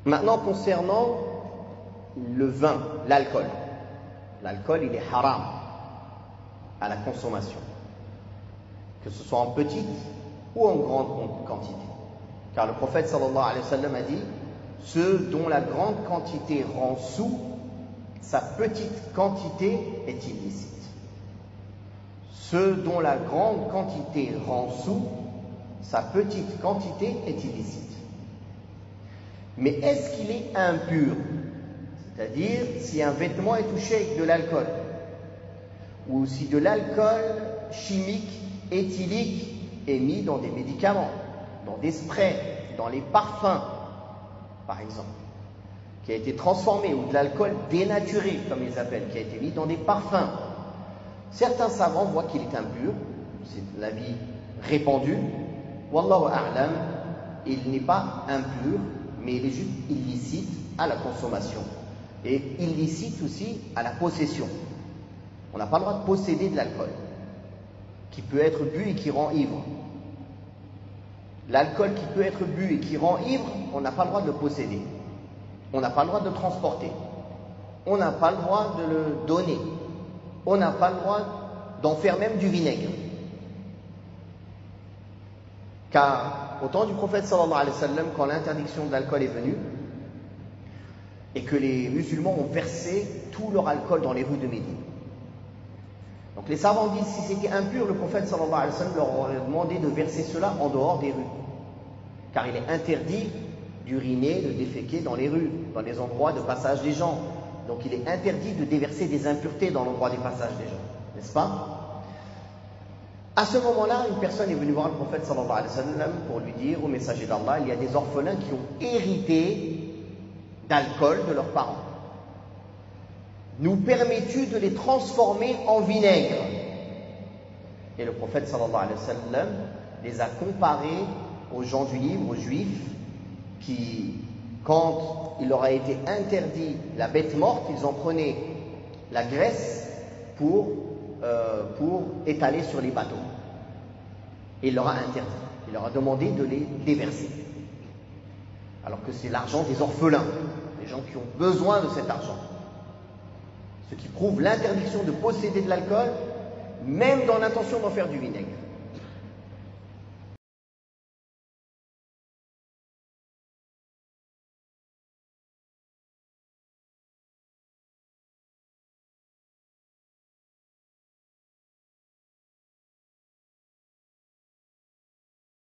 Maintenant, concernant le vin, l'alcool. L'alcool, il est haram à la consommation, que ce soit en petite ou en grande quantité. Car le prophète sallallahu alayhi wa sallam a dit: ceux dont la grande quantité rend soûl, sa petite quantité est illicite. Ceux dont la grande quantité rend soûl, sa petite quantité est illicite. Mais est-ce qu'il est impur? C'est-à-dire, si un vêtement est touché avec de l'alcool, ou si de l'alcool chimique, éthylique, est mis dans des médicaments, dans des sprays, dans les parfums, par exemple, qui a été transformé, ou de l'alcool dénaturé, comme ils appellent, qui a été mis dans des parfums. Certains savants voient qu'il est impur, c'est l'avis répandu. Wallahu a'lam, il n'est pas impur, mais il est juste illicite à la consommation. Et illicite aussi à la possession. On n'a pas le droit de posséder de l'alcool, qui peut être bu et qui rend ivre. L'alcool qui peut être bu et qui rend ivre, on n'a pas le droit de le posséder. On n'a pas le droit de le transporter. On n'a pas le droit de le donner. On n'a pas le droit d'en faire même du vinaigre. Car au temps du prophète sallallahu alayhi wa sallam, quand l'interdiction de l'alcool est venue, et que les musulmans ont versé tout leur alcool dans les rues de Médine. Donc les savants disent, si c'était impur, le prophète sallallahu alayhi wa sallam leur aurait demandé de verser cela en dehors des rues. Car il est interdit d'uriner, de déféquer dans les rues, dans les endroits de passage des gens. Donc il est interdit de déverser des impuretés dans l'endroit des passages des gens, n'est-ce pas? À ce moment-là, une personne est venue voir le prophète sallallahu alayhi wa sallam pour lui dire, au messager d'Allah, il y a des orphelins qui ont hérité d'alcool de leurs parents. Nous permets-tu de les transformer en vinaigre? Et le prophète sallallahu alayhi wa sallam les a comparés aux gens du livre, aux juifs, qui, quand il leur a été interdit la bête morte, ils en prenaient la graisse pour étaler sur les bateaux. Et il leur a interdit. Il leur a demandé de les déverser. Alors que c'est l'argent des orphelins, des gens qui ont besoin de cet argent. Ce qui prouve l'interdiction de posséder de l'alcool, même dans l'intention d'en faire du vinaigre.